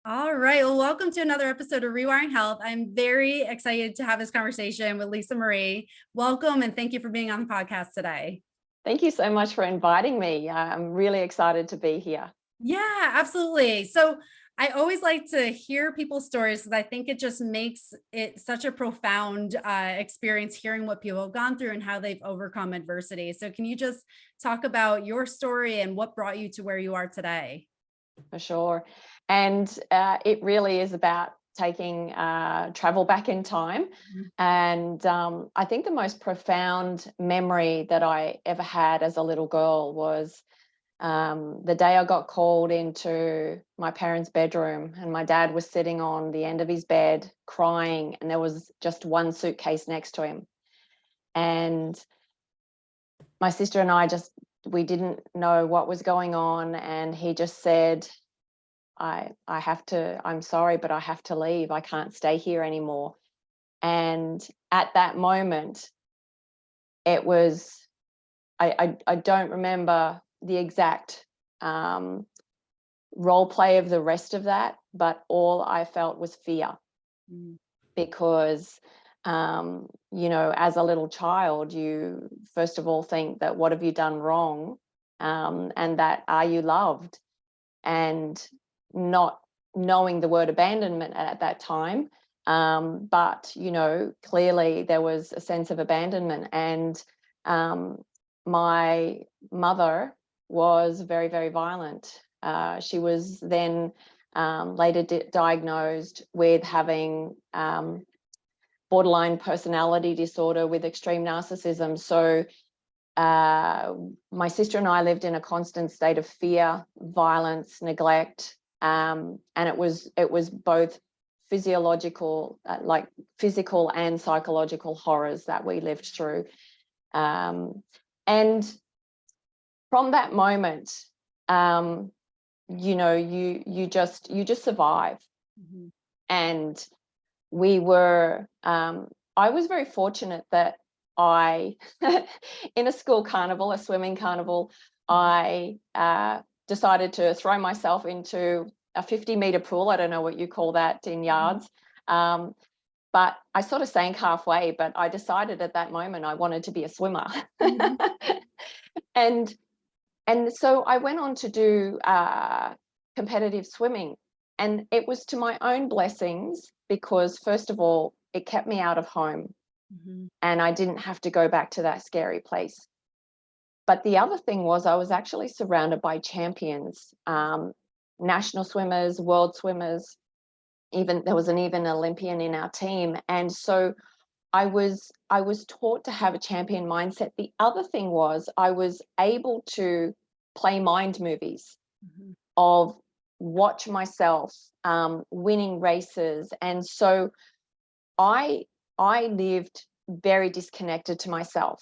All right. Well, welcome to another episode of Rewiring Health. I'm very excited to have this conversation with Lisa Marree. Welcome and thank you for being on the podcast today. Thank you so much for inviting me. I'm really excited to be here. Yeah, absolutely. So I always like to hear people's stories because I think it just makes it such a profound experience hearing what people have gone through and how they've overcome adversity. So can you just talk about your story and what brought you to where you are today? For sure. And it really is about taking travel back in time. Mhm. And I think the most profound memory that I ever had as a little girl was the day I got called into my parents' bedroom, and my dad was sitting on the end of his bed crying, and there was just one suitcase next to him. And my sister and I we didn't know what was going on, and he just said, I'm sorry, but I have to leave. I can't stay here anymore. And at that moment, it was, I don't remember the exact role play of the rest of that, but all I felt was fear. Mm. Because as a little child, you first of all think that what have you done wrong, and that are you loved, and not knowing the word abandonment at that time, but clearly there was a sense of abandonment. And my mother was very, very violent. She was then later diagnosed with having borderline personality disorder with extreme narcissism. So my sister and I lived in a constant state of fear, violence, neglect, and it was both physiological, like physical and psychological horrors that we lived through. And from that moment, you just survive. Mhm. And I was very fortunate that I, in a school carnival, a swimming carnival, I decided to throw myself into a 50-meter pool. I don't know what you call that in yards. But I sort of sank halfway, but I decided at that moment I wanted to be a swimmer. Mhm. and and so I went on to do competitive swimming. And it was to my own blessings, because first of all, it kept me out of home Mhm. and I didn't have to go back to that scary place. But the other thing was, I was actually surrounded by champions, national swimmers, world swimmers, even there was an Olympian in our team. And so I was taught to have a champion mindset. The other thing was, I was able to play mind movies Mhm. of watch myself winning races. And so I lived very disconnected to myself.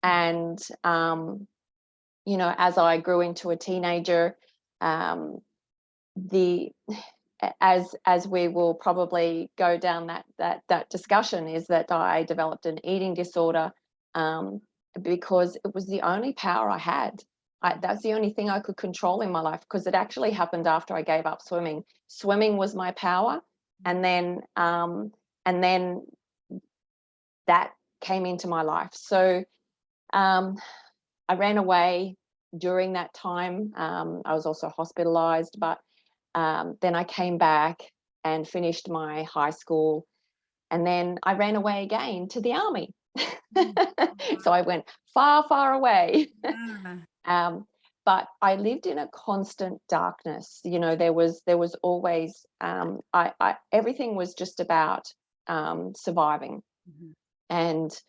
And as I grew into a teenager, um, the as we will probably go down that discussion, is that I developed an eating disorder, because it was the only power I had. That's the only thing I could control in my life, because it actually happened after I gave up swimming. Swimming was my power, and then that came into my life. So um, I ran away during that time. I was also hospitalized, but then I came back and finished my high school, and then I ran away again to the army. Mhm. So I went far, far away. Yeah. um, but I lived in a constant darkness. There was always everything was just about surviving. Mhm. And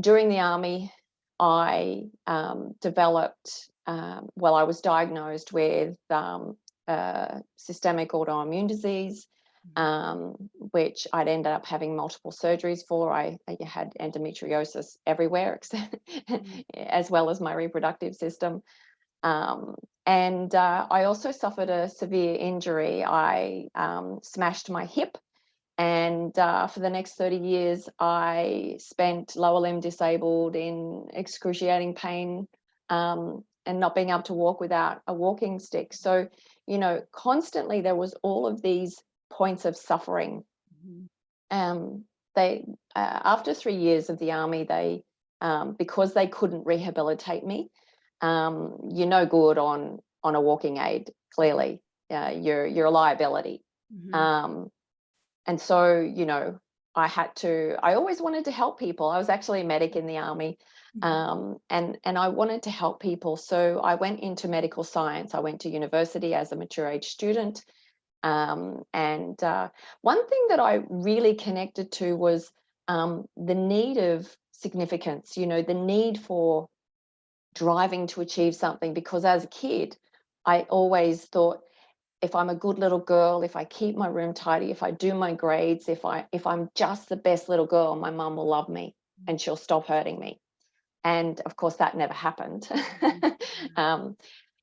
during the army, I developed, I was diagnosed with systemic autoimmune disease, which I'd ended up having multiple surgeries for. I had endometriosis everywhere, Mhm. as well as my reproductive system. Um, and I also suffered a severe injury. I smashed my hip, and for the next 30 years, I spent lower limb disabled in excruciating pain, and not being able to walk without a walking stick. So, constantly there was all of these points of suffering. They after 3 years of the army, they because they couldn't rehabilitate me, you're no good on a walking aid. Clearly, you're a liability. And so, I always wanted to help people. I was actually a medic in the army, and I wanted to help people. So I went into medical science. I went to university as a mature age student. And one thing that I really connected to was the need of significance, the need for driving to achieve something. Because as a kid, I always thought, if I'm a good little girl, if I keep my room tidy, if I do my grades, if I'm just the best little girl, my mum will love me and she'll stop hurting me. And of course, that never happened.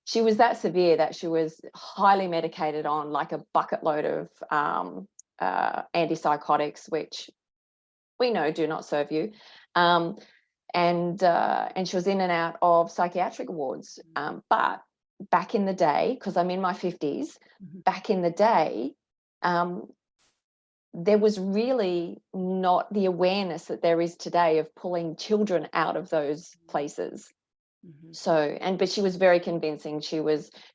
She was that severe that she was highly medicated on like a bucket load of antipsychotics, which we know do not serve you. And she was in and out of psychiatric wards. But back in the day, because I'm in my 50s, back in the day, there was really not the awareness that there is today of pulling children out of those places. So, but she was very convincing.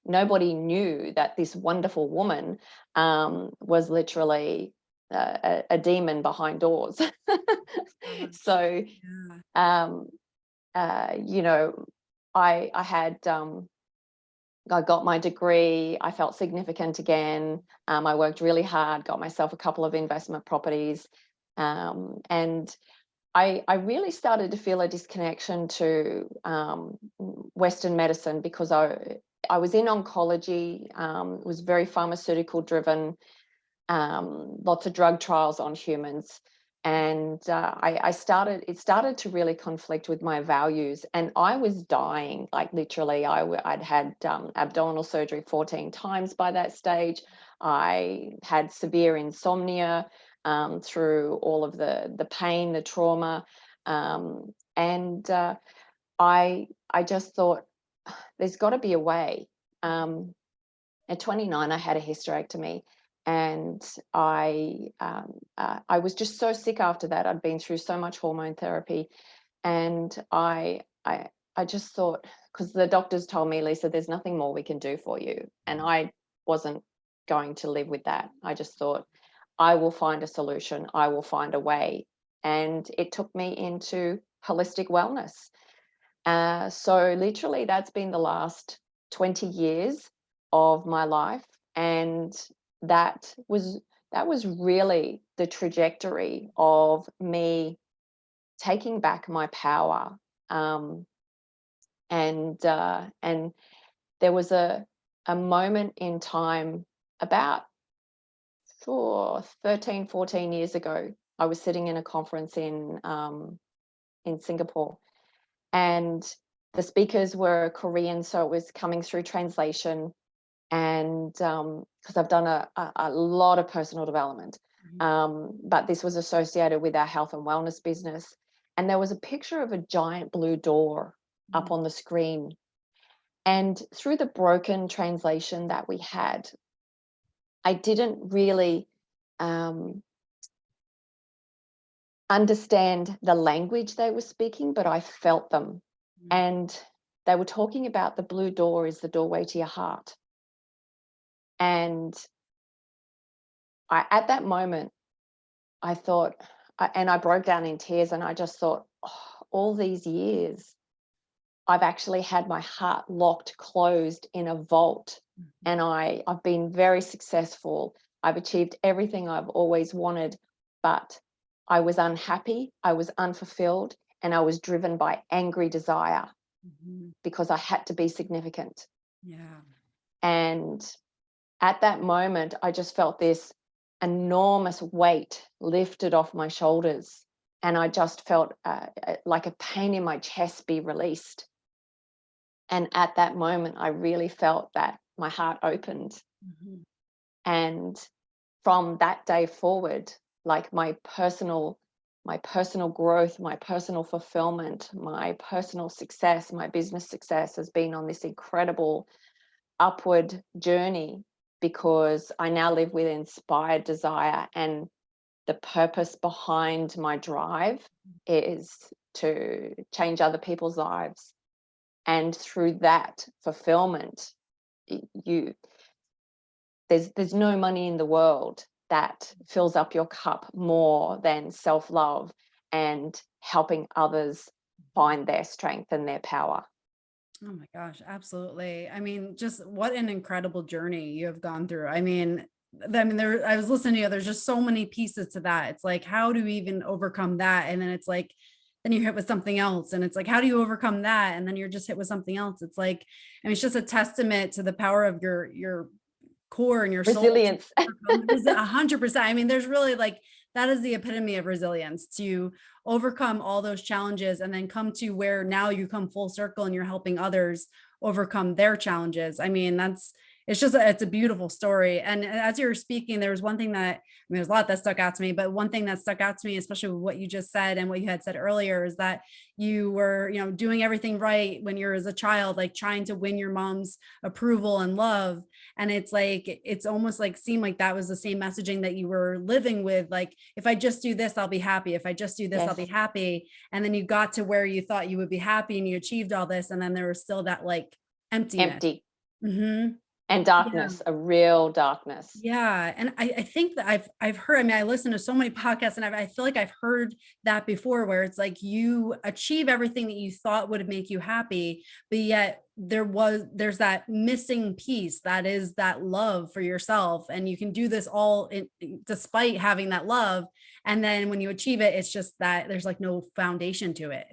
Nobody knew that this wonderful woman was literally a demon behind doors. So, I got my degree. I felt significant again. I worked really hard, got myself a couple of investment properties, and I really started to feel a disconnection to Western medicine, because I was in oncology. It was very pharmaceutical driven, lots of drug trials on humans. And it started to really conflict with my values, and I was dying. Like literally, I'd had abdominal surgery 14 times by that stage. I had severe insomnia through all of the pain, the trauma, and I just thought, there's got to be a way. At 29, I had a hysterectomy. And I was just so sick after that. I'd been through so much hormone therapy, and I just thought, because the doctors told me, Lisa, there's nothing more we can do for you, and I wasn't going to live with that. I just thought, I will find a solution. I will find a way, and it took me into holistic wellness. So literally, that's been the last 20 years of my life, and that was really the trajectory of me taking back my power. And there was a moment in time about 13, 14 years ago. I was sitting in a conference in Singapore, and the speakers were Korean, so it was coming through translation. And because I've done a lot of personal development, but this was associated with our health and wellness business. And there was a picture of a giant blue door up on the screen. And through the broken translation that we had, I didn't really understand the language they were speaking, but I felt them. And they were talking about the blue door is the doorway to your heart. And at that moment, I thought, and I broke down in tears, and I just thought, all these years, I've actually had my heart locked, closed in a vault, and I've been very successful. I've achieved everything I've always wanted, but I was unhappy, I was unfulfilled, and I was driven by angry desire because I had to be significant. Yeah. And at that moment, I just felt this enormous weight lifted off my shoulders, and I just felt like a pain in my chest be released. And at that moment, I really felt that my heart opened. And from that day forward, like my personal my personal growth, my personal fulfillment, my personal success, my business success has been on this incredible upward journey, because I now live with inspired desire, and the purpose behind my drive is to change other people's lives. And through that fulfillment, there's no money in the world that fills up your cup more than self-love and helping others find their strength and their power. Oh my gosh, absolutely. I mean, just what an incredible journey you have gone through. There, I was listening to you, there's just so many pieces to that. It's like, how do we even overcome that? And then it's like, then you're hit with something else. And it's like, how do you overcome that? And then you're just hit with something else. It's like, I mean, it's just a testament to the power of your core and your soul. Resilience. 100%. I mean, there's really like, that is the epitome of resilience, to overcome all those challenges and then come to where now you come full circle and you're helping others overcome their challenges. I mean, it's a beautiful story. And as you were speaking, there was one thing that, I mean, there's a lot that stuck out to me, but one thing that stuck out to me, especially with what you just said and what you had said earlier, is that you were, doing everything right when you're as a child, like trying to win your mom's approval and love. And it's like, it's almost like seemed like that was the same messaging that you were living with. Like, if I just do this, I'll be happy. If I just do this, Yes. I'll be happy. And then you got to where you thought you would be happy and you achieved all this. And then there was still that like emptiness. Empty. Mm-hmm. And darkness, a real darkness. Yeah. And I think that I've heard, I mean, I listen to so many podcasts and I feel like I've heard that before, where it's like you achieve everything that you thought would make you happy, but yet there's that missing piece, that is that love for yourself. And you can do this all despite having that love. And then when you achieve it, it's just that there's like no foundation to it.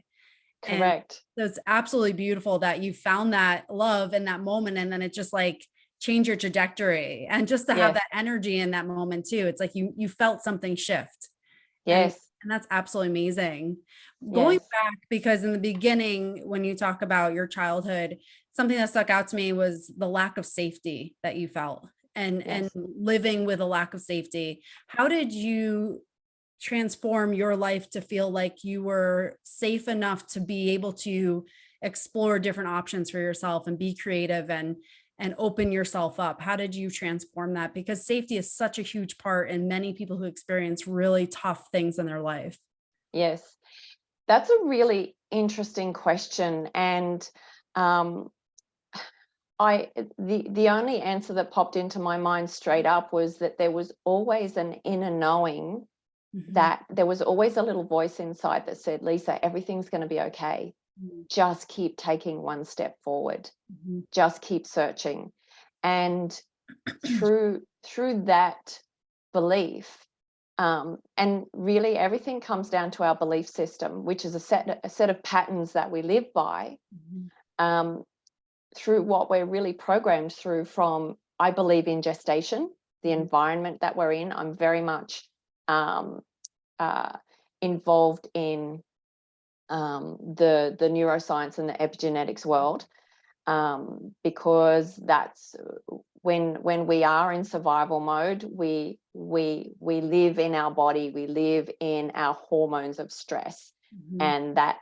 Correct. And so it's absolutely beautiful that you found that love in that moment. And then it just like change your trajectory, and just to have that energy in that moment too. It's like you felt something shift. Yes. And that's absolutely amazing. Going back, because in the beginning, when you talk about your childhood, something that stuck out to me was the lack of safety that you felt, and living with a lack of safety. How did you transform your life to feel like you were safe enough to be able to explore different options for yourself and be creative and open yourself up? How did you transform that? Because safety is such a huge part in many people who experience really tough things in their life. Yes, that's a really interesting question. And the only answer that popped into my mind straight up was that there was always an inner knowing, that there was always a little voice inside that said, Lisa, everything's going to be okay. Just keep taking one step forward. Just keep searching. And through that belief, and really everything comes down to our belief system, which is a set of patterns that we live by, through what we're really programmed through from, I believe, in gestation, the environment that we're in. I'm very much involved in the neuroscience and the epigenetics world, because that's when we are in survival mode, we live in our body, we live in our hormones of stress, and that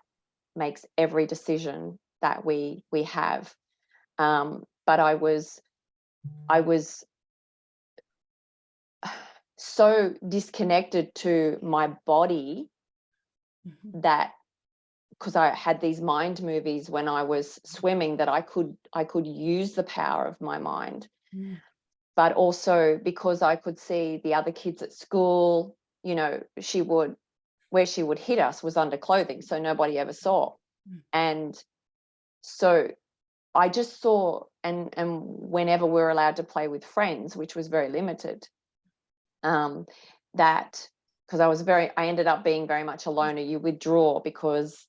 makes every decision that we have. But I was so disconnected to my body that, because I had these mind movies when I was swimming, that I could use the power of my mind. But also because I could see the other kids at school, where she would hit us was under clothing, so nobody ever saw. And so I just saw, and whenever we were allowed to play with friends, which was very limited, that, because I ended up being very much a loner. You withdraw because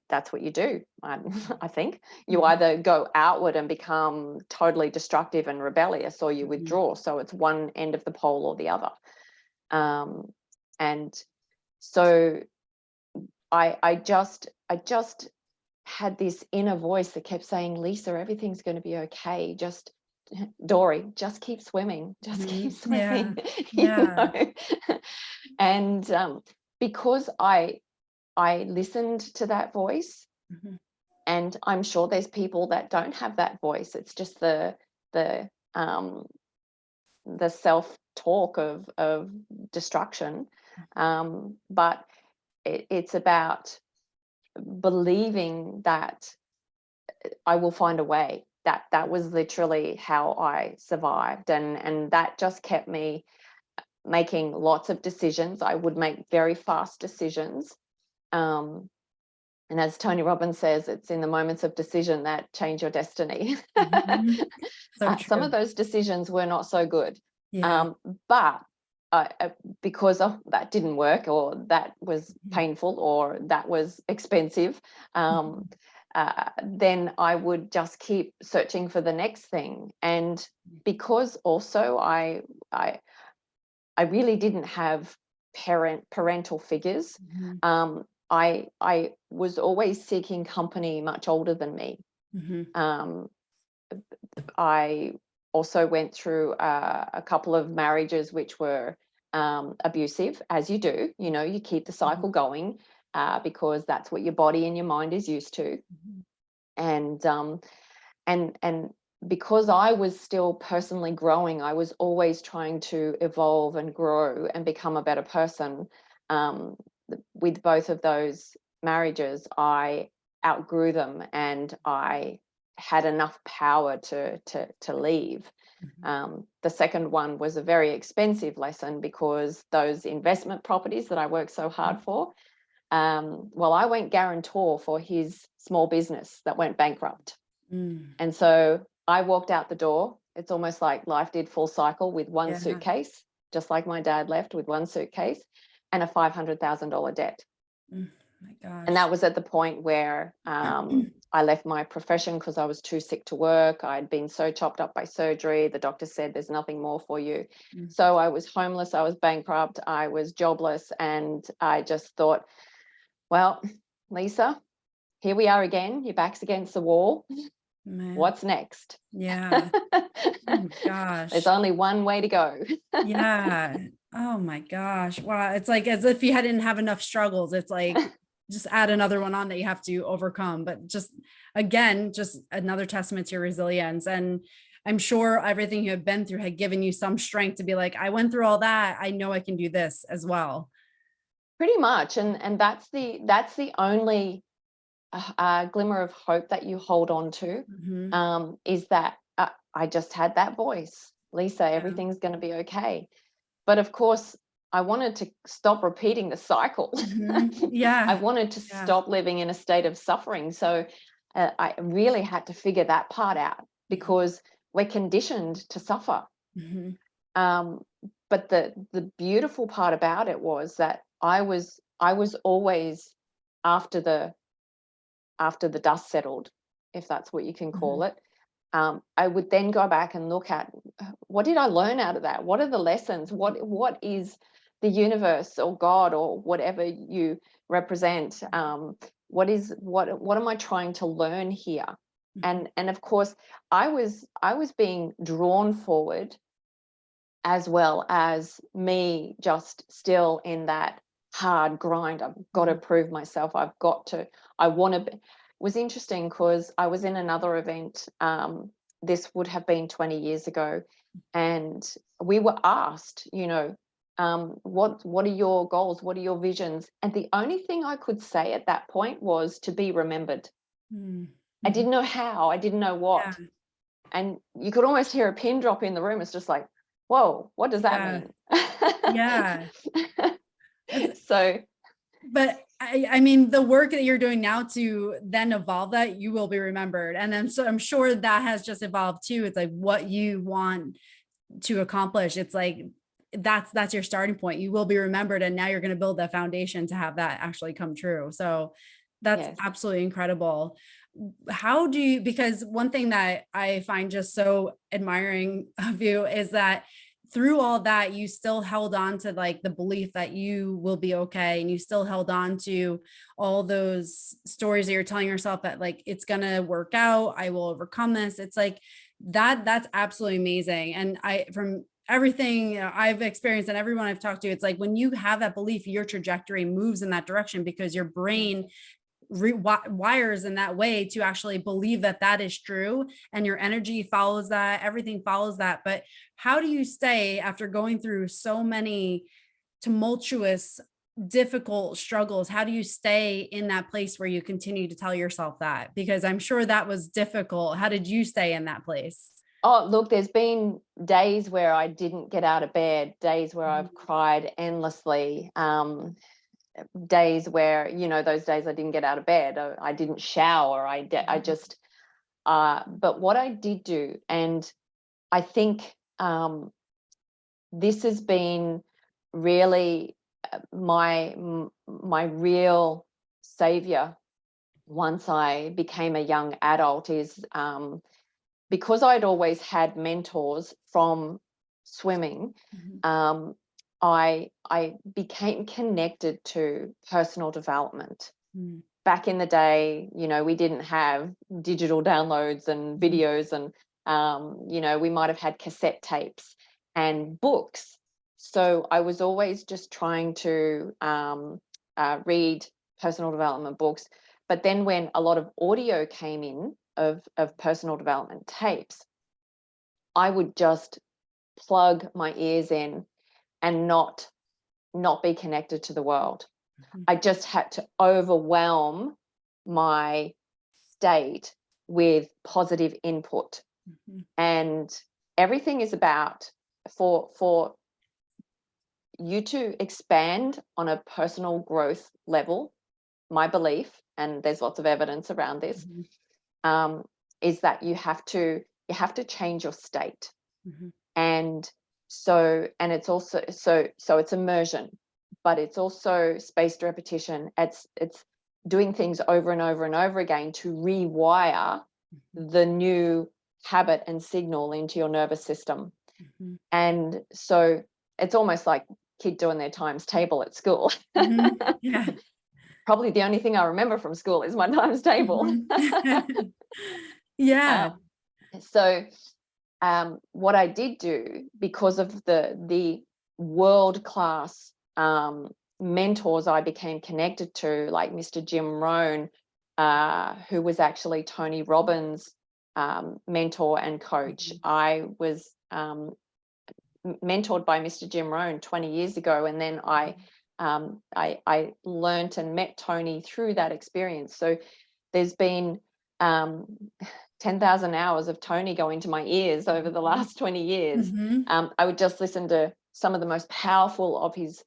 that's what you do. I think you either go outward and become totally destructive and rebellious, or you withdraw. So it's one end of the pole or the other. And so I just had this inner voice that kept saying, Lisa, everything's going to be okay. Just Dory, just keep swimming, just keep swimming. Yeah. And because I listened to that voice, Mhm. and I'm sure there's people that don't have that voice. It's just the um, the self-talk of destruction. But it's about believing that I will find a way. That was literally how I survived, and that just kept me making lots of decisions. I would make very fast decisions. Um, and as Tony Robbins says, it's in the moments of decision that change your destiny. Mhm. So Some of true. those decisions were not so good. Yeah. But because that didn't work, or that was painful, or that was expensive, um, then I would just keep searching for the next thing. And because also I really didn't have parental figures. Mhm. I was always seeking company much older than me. Mhm. Um, I also went through a couple of marriages which were abusive, as you do. You know, you keep the cycle going because that's what your body and your mind is used to. Mhm. And because I was still personally growing, I was always trying to evolve and grow and become a better person. Um, with both of those marriages, I outgrew them, and I had enough power to leave. Mhm. The second one was a very expensive lesson, because those investment properties that I worked so hard for, well, I went guarantor for his small business that went bankrupt. Mm. And so I walked out the door. It's almost like life did full cycle with one Yeah. suitcase, just like my dad left with one suitcase and a $500,000 debt. Mm. My And gosh. that was at the point where I left my profession because I was too sick to work. I'd been so chopped up by surgery. The doctor said, there's nothing more for you. Mm. So I was homeless. I was bankrupt. I was jobless. And I just thought, well, Lisa, here we are again. Your back's against the wall. Man. What's next? Yeah. Oh my There's gosh. only one way to go. Yeah. Oh my gosh. Wow. It's like as if you hadn't have enough struggles. It's like just add another one on that you have to overcome. But just again, just another testament to your resilience. And I'm sure everything you have been through had given you some strength to be like, I went through all that. I know I can do this as well. Pretty much. And that's the only glimmer of hope that you hold on to, Mhm. is that I just had that voice. Lisa, Yeah. everything's going to be okay. But of course, I wanted to stop repeating the cycle. Mhm. I Yeah. wanted to Yeah. stop living in a state of suffering. So I really had to figure that part out, Mhm. because we're conditioned to suffer. Mhm. Um, but the beautiful part about it was that I was always, after the dust settled, if that's what you can call Mhm. it. I would then go back and look at, what did I learn out of that? What are the lessons? What is the universe or God or whatever you represent? What am I trying to learn here? Mhm. And of course, I was being drawn forward, as well as me just still in that hard grind. I've got to Mhm. prove myself. I want to be. It was interesting because I was in another event. This would have been 20 years ago. And we were asked, what are your goals? What are your visions? And the only thing I could say at that point was to be remembered. Mhm. I Mhm. didn't know how, I didn't know Yeah. what. And you could almost hear a pin drop in the room. It's just like, whoa, what does that Yeah. mean? Yeah. It's, So but I mean, the work that you're doing now to then evolve that, you will be remembered. And then so I'm sure that has just evolved too. It's like what you want to accomplish. It's like that's your starting point. You will be remembered. And now you're going to build that foundation to have that actually come true. So that's yes. absolutely incredible. How do you, because one thing that I find just so admiring of you is that through all that you still held on to like the belief that you will be okay, and you still held on to all those stories that you're telling yourself that like it's going to work out, I will overcome this. It's like That's absolutely amazing. And from everything I've experienced and everyone I've talked to, it's like when you have that belief, your trajectory moves in that direction because your brain wires in that way to actually believe that that is true, and your energy follows that, everything follows that. But how do you stay after going through so many tumultuous, difficult struggles? How do you stay in that place where you continue to tell yourself that? Because I'm sure that was difficult. How did you stay in that place? Oh, look, there's been days where I didn't get out of bed, days where I've cried endlessly, days where, those days I didn't get out of bed, I didn't shower, I just, but what I did do, and I think this has been really my real savior once I became a young adult, is because I'd always had mentors from swimming. I became connected to personal development. Back in the day, we didn't have digital downloads and videos, and we might have had cassette tapes and books. So I was always just trying to read personal development books. But then when a lot of audio came in of personal development tapes, I would just plug my ears in and not be connected to the world. I just had to overwhelm my state with positive input. And everything is about, for you to expand on a personal growth level, my belief, and there's lots of evidence around this, is that you have to change your state. And it's also so it's immersion, but it's also spaced repetition. It's doing things over and over and over again to rewire the new habit and signal into your nervous system. And so it's almost like kid doing their times table at school. Yeah. Probably the only thing I remember from school is my times table. Yeah. So what I did do, because of the world-class mentors I became connected to, like Mr. Jim Rohn, who was actually Tony Robbins' mentor and coach. I was mentored by Mr. Jim Rohn 20 years ago, and then I learned and met Tony through that experience. So there's been 10,000 hours of Tony going to my ears over the last 20 years. I would just listen to some of the most powerful of his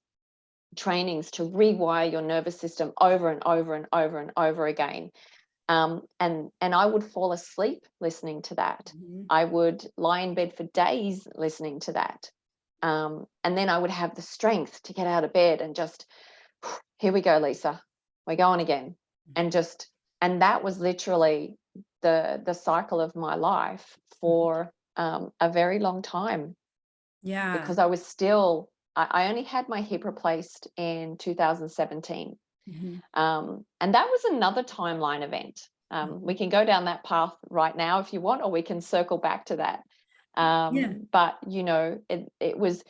trainings to rewire your nervous system over and over and over and over again. And I would fall asleep listening to that. I would lie in bed for days listening to that. And then I would have the strength to get out of bed and just, here we go, Lisa, we're going again. And that was literally the cycle of my life for a very long time. Yeah. Because I was still, I only had my hip replaced in 2017. And that was another timeline event. We can go down that path right now if you want, or we can circle back to that. But it was,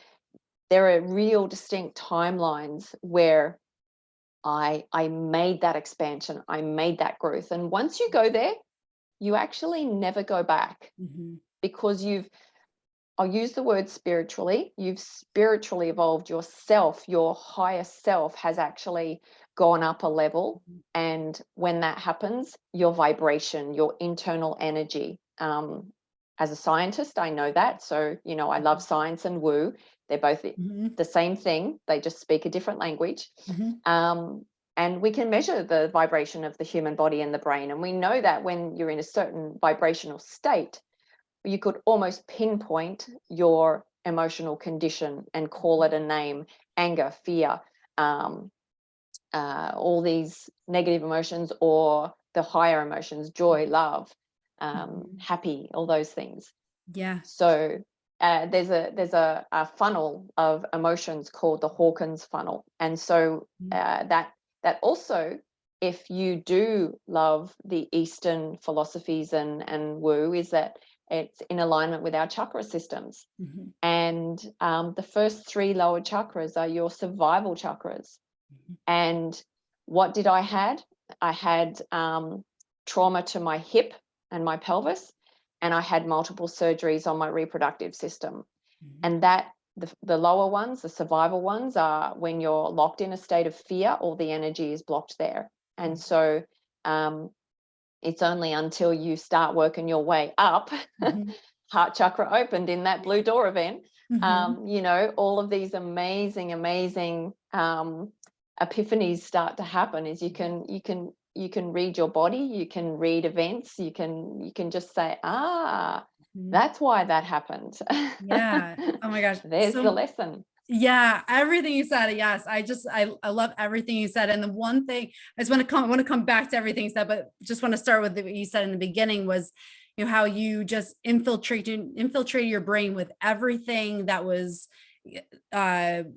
there are real distinct timelines where I made that expansion, I made that growth. And once you go there, you actually never go back, because I'll use the word spiritually, you've spiritually evolved yourself. Your higher self has actually gone up a level. And when that happens, your vibration, your internal energy, as a scientist, I know that. So, I love science and woo. They're both the same thing. They just speak a different language. And we can measure the vibration of the human body and the brain. And we know that when you're in a certain vibrational state, you could almost pinpoint your emotional condition and call it a name: anger, fear, all these negative emotions, or the higher emotions, joy, love, happy, all those things. Yeah. So there's a funnel of emotions called the Hawkins funnel. And so that also, if you do love the Eastern philosophies and woo, is that it's in alignment with our chakra systems. Mhm. And the first 3 lower chakras are your survival chakras. Mhm. And what did I had? I had trauma to my hip and my pelvis, and I had multiple surgeries on my reproductive system. Mhm. And that the lower ones, the survival ones, are when you're locked in a state of fear, all the energy is blocked there. And so it's only until you start working your way up, Mhm. heart chakra opened in that blue door event, Mhm. you know, all of these amazing epiphanies start to happen. Is you can read your body, you can read events, you can just say, Mhm. that's why that happened. Yeah. Oh my gosh. There's the So lesson. yeah, everything you said. Yes. I love everything you said. And the one thing I just want to come back to everything you said, but just want to start with what you said in the beginning was, how you just infiltrated your brain with everything that was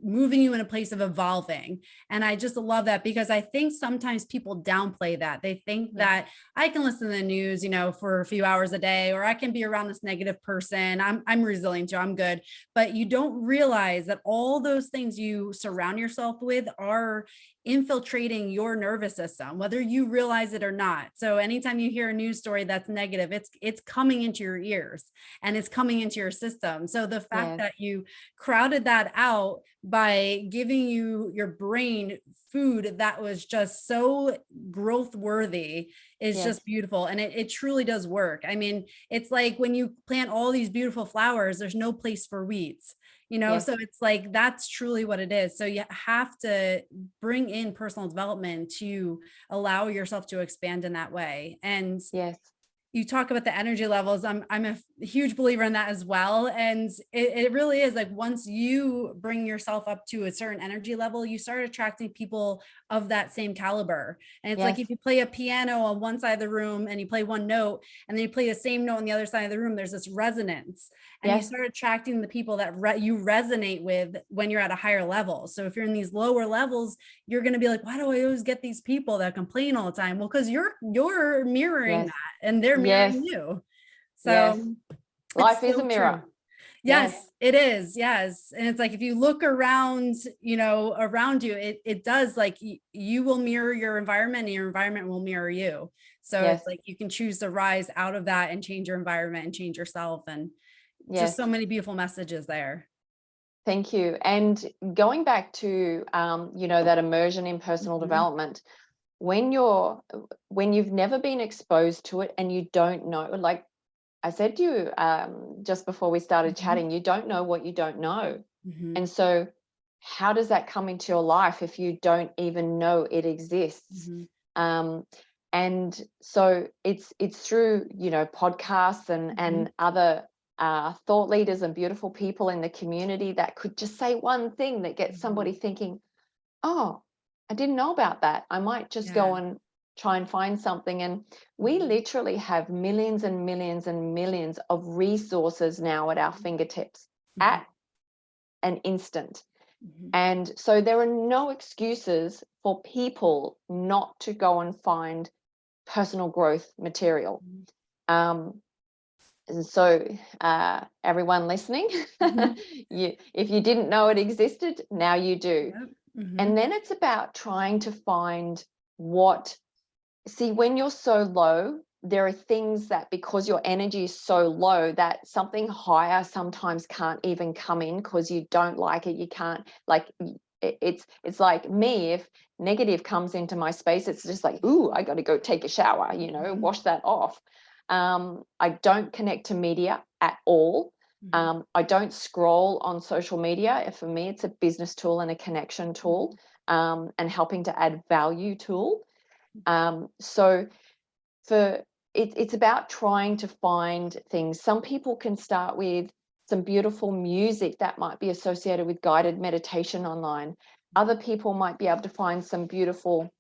moving you in a place of evolving. And I just love that, because I think sometimes people downplay that. They think that I can listen to the news, for a few hours a day, or I can be around this negative person. I'm resilient too. I'm good. But you don't realize that all those things you surround yourself with are infiltrating your nervous system, whether you realize it or not. So anytime you hear a news story that's negative, it's coming into your ears and it's coming into your system. So the fact Yes. that you crowded that out by giving your brain food that was just so growth worthy is Yes. just beautiful. And it truly does work. I mean, it's like when you plant all these beautiful flowers, there's no place for weeds, Yes. so it's like, that's truly what it is. So you have to bring in personal development to allow yourself to expand in that way. And Yes. you talk about the energy levels. I'm a huge believer in that as well. And it really is like, once you bring yourself up to a certain energy level, you start attracting people of that same caliber. And it's like, Yes. if you play a piano on one side of the room and you play one note, and then you play the same note on the other side of the room, there's this resonance, and you Yes. start attracting the people that you resonate with when you're at a higher level. So if you're in these lower levels, you're going to be like, why do I always get these people that complain all the time? Well, because you're mirroring Yes. that, and they're Yes. mirroring you. Yes. So it's Life is a so true. mirror. Yes, Yes. it is. Yes. And it's like, if you look around, around you, it does, like, you will mirror your environment, and your environment will mirror you. So Yes. it's like, you can choose to rise out of that and change your environment and change yourself. And just Yes. so many beautiful messages there. Thank you. And going back to that immersion in personal Mhm. development, when you've never been exposed to it and you don't know, like I said to you just before we started Mhm. chatting, you don't know what you don't know. Mhm. And so how does that come into your life if you don't even know it exists? Mhm. Um, and so it's through podcasts Mhm. and other thought leaders and beautiful people in the community that could just say one thing that gets somebody Mhm. thinking, oh, I didn't know about that. I might just Yeah. go and try and find something. And we Mhm. literally have millions and millions and millions of resources now at our fingertips Mhm. at an instant. Mhm. And so there are no excuses for people not to go and find personal growth material. Mhm. Um, and so, everyone listening, Mhm. if you didn't know it existed, now you do. Yep. And Mhm. then it's about trying to find when you're so low, there are things that, because your energy is so low, that something higher sometimes can't even come in because you don't like it. You can't, like, it's like me, if negative comes into my space, it's just like, ooh, I got to go take a shower, Mhm. wash that off. I don't connect to media at all. Mhm. I don't scroll on social media. For me, it's a business tool and a connection tool, and helping to add value tool. So it's about trying to find things. Some people can start with some beautiful music that might be associated with guided meditation online. Other people might be able to find some beautiful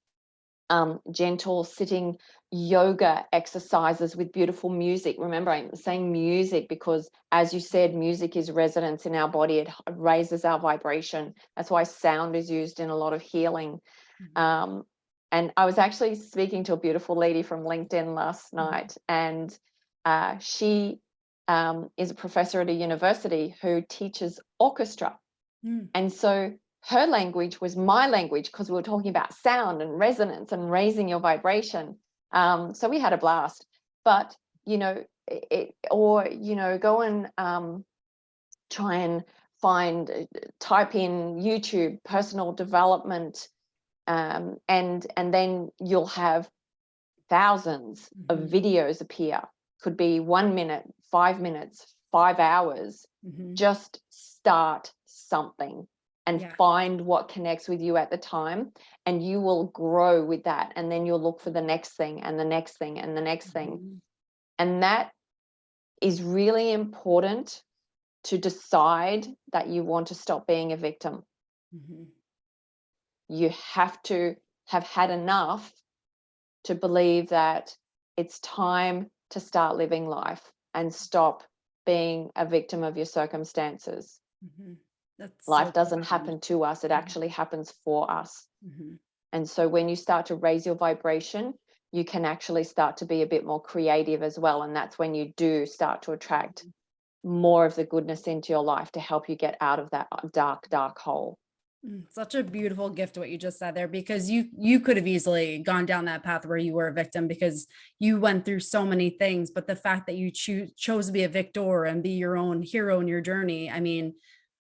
gentle sitting yoga exercises with beautiful music. Remember, I'm saying music because, as you said, music is resonance in our body. It raises our vibration. That's why sound is used in a lot of healing. Mhm. Um, and I was actually speaking to a beautiful lady from LinkedIn last Mhm. night, and she is a professor at a university who teaches orchestra. Mm. And so her language was my language, because we were talking about sound and resonance and raising your vibration. So we had a blast. But, you know, go and try and type in YouTube personal development, and then you'll have thousands of videos appear. Could be 1 minute, 5 minutes, 5 hours. Just start something and find what connects with you at the time, and you will grow with that. And then you'll look for the next thing and the next thing and the next thing. And that is really important, to decide that you want to stop being a victim. You have to have had enough to believe that it's time to start living life and stop being a victim of your circumstances. Life doesn't happen to us, it actually happens for us. And so when you start to raise your vibration, you can actually start to be a bit more creative as well. And that's when you do start to attract more of the goodness into your life to help you get out of that dark hole. Such a beautiful gift what you just said there, because you could have easily gone down that path where you were a victim because you went through so many things. But the fact that you chose to be a victor and be your own hero in your journey, I mean,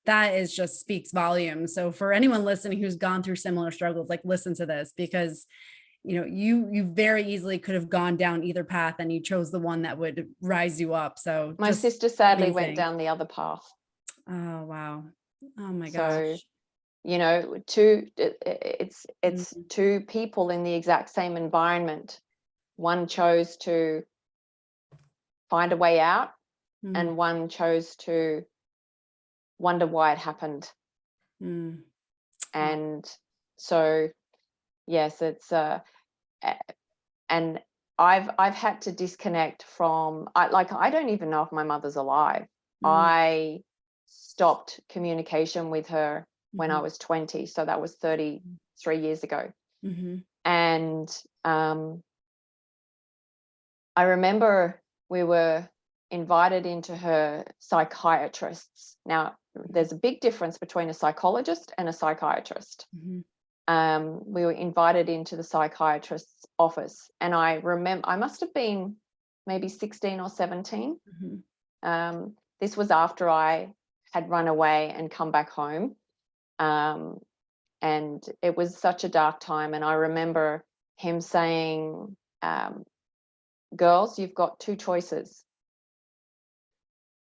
that is just speaks volumes. So for anyone listening who's gone through similar struggles, like, listen to this, because you very easily could have gone down either path, and you chose the one that would rise you up. So my sister sadly went down the other path. Oh, wow. Oh my So, gosh. It's two people in the exact same environment. One chose to find a way out, and one chose to wonder why it happened. And so, yes, it's and I've had to disconnect from, I don't even know if my mother's alive. I stopped communication with her when I was 20, so that was 33 years ago. And I remember we were invited into her psychiatrist's. Now, there's a big difference between a psychologist and a psychiatrist. We were invited into the psychiatrist's office, and I remember I must have been maybe 16 or 17. This was after I had run away and come back home. And it was such a dark time. And I remember him saying, girls, you've got two choices.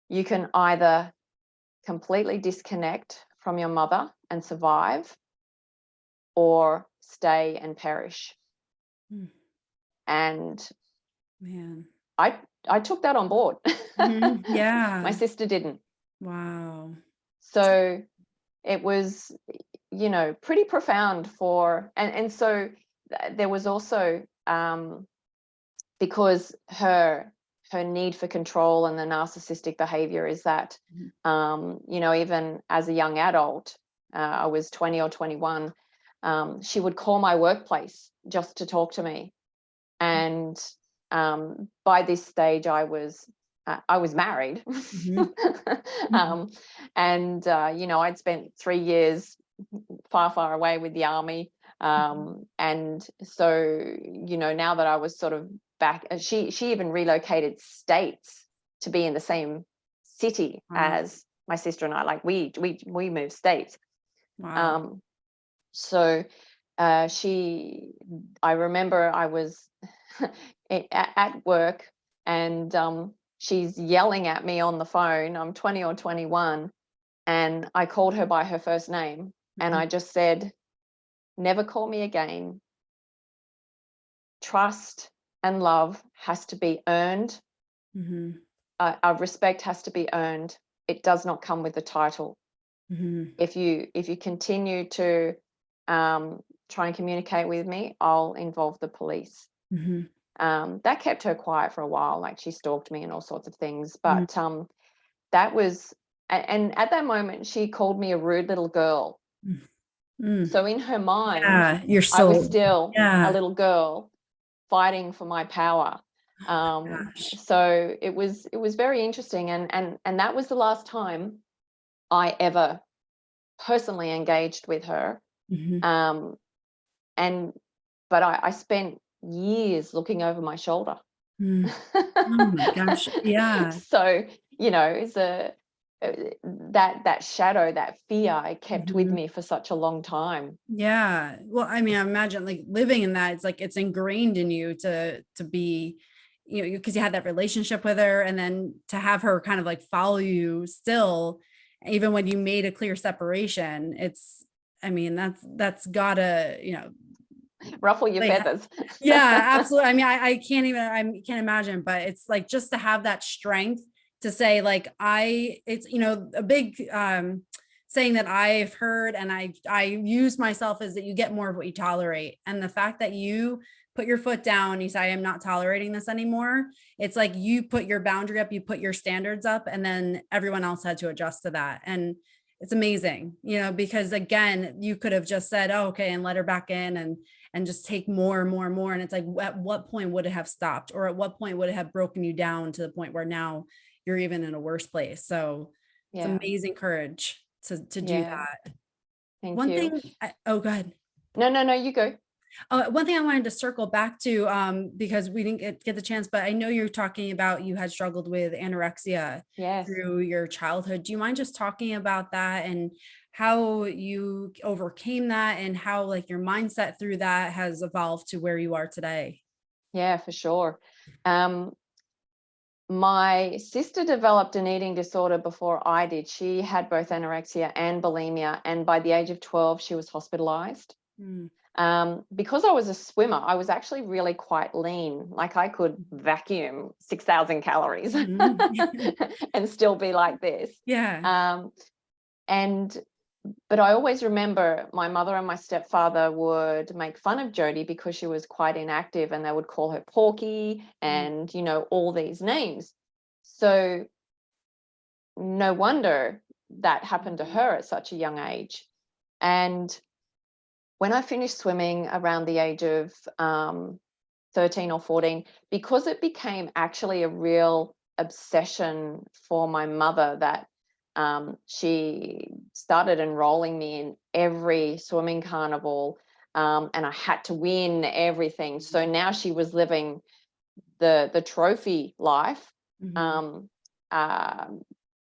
You can either completely disconnect from your mother and survive, or stay and perish. And man, I took that on board. Yeah. My sister didn't. Wow. So it was, pretty profound and so there was also, because her need for control and the narcissistic behavior is that, even as a young adult, I was 20 or 21, she would call my workplace just to talk to me. And by this stage, I was married. And I'd spent 3 years far away with the army. And so, now that I was sort of back, she even relocated states to be in the same city as my sister and I. Like we moved states. Wow. So I remember I was at work, and she's yelling at me on the phone. I'm 20 or 21, and I called her by her first name, and I just said, never call me again. Trust and love has to be earned. Our respect has to be earned. It does not come with a title. If you continue to try and communicate with me, I'll involve the police. That kept her quiet for a while. Like, she stalked me and all sorts of things. But that was, and at that moment, she called me a rude little girl. So in her mind, you're I was still a little girl fighting for my power. Gosh. So it was very interesting, and that was the last time I ever personally engaged with her. Mhm. Um, and but I spent years looking over my shoulder. Mm. Oh my gosh. Yeah. So, it's uh, that shadow, that fear I kept with Mhm. me for such a long time. Yeah. Well, I mean, I imagine like living in that, it's like it's ingrained in you to be, because you had that relationship with her, and then to have her kind of like follow you still, even when you made a clear separation. I mean, that's gotta, Ruffle your like feathers. yeah, absolutely. I mean, I I can't imagine, but it's like just to have that strength to say like it's a big saying that I've heard, and I use myself, is that you get more of what you tolerate. And the fact that you put your foot down, you say, I am not tolerating this anymore. It's like you put your boundary up, you put your standards up, and then everyone else had to adjust to that. And it's amazing, because again, you could have just said, oh, okay, and let her back in, and just take more and more and more. And it's like, at what point would it have stopped? Or at what point would it have broken you down to the point where now you're even in a worse place? So it's Yeah, amazing courage to do yeah. that. Thank One you. thing, oh, go ahead. No, no, no, you go. One thing I wanted to circle back to, because we didn't get the chance, but I know you're talking about you had struggled with anorexia Yes. through your childhood. Do you mind just talking about that and how you overcame that, and how like your mindset through that has evolved to where you are today? Yeah, for sure. Um, my sister developed an eating disorder before I did. She had both anorexia and bulimia, and by the age of 12, she was hospitalized. Mm. Because I was a swimmer, I was actually really quite lean. Like I could vacuum 6,000 calories Mhm. and still be like this. Yeah. Um, and but I always remember my mother and my stepfather would make fun of Jodie because she was quite inactive, and they would call her Porky Mm. and, all these names. So no wonder that happened to Mhm. her at such a young age. And when I finished swimming around the age of 13 or 14, because it became actually a real obsession for my mother, that she started enrolling me in every swimming carnival, and I had to win everything. So now she was living the trophy life. Mhm. Um, uh,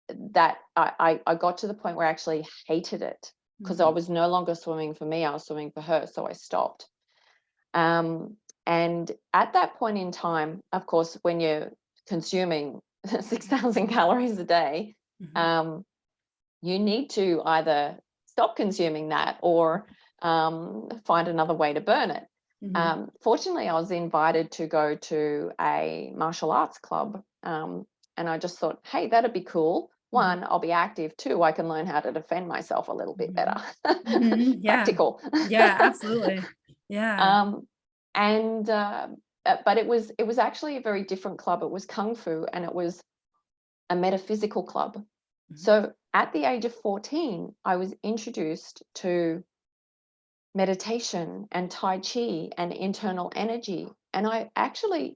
that I got to the point where I actually hated it, because I Mhm. was no longer swimming for me, I was swimming for her. So I stopped. And at that point in time, of course, when you're consuming 6,000 calories a day, Mhm. um, you need to either stop consuming that or find another way to burn it. Mhm. Fortunately, I was invited to go to a martial arts club, and I just thought, hey, that'd be cool. Mhm. One, I'll be active. Two, I can learn how to defend myself a little bit Mhm. better. Mhm. Yeah. Practical. Yeah, absolutely. Yeah. um, and but it was actually a very different club. It was kung fu, and it was a metaphysical club. Mhm. So at the age of 14, I was introduced to meditation and Tai Chi and internal energy. And I actually,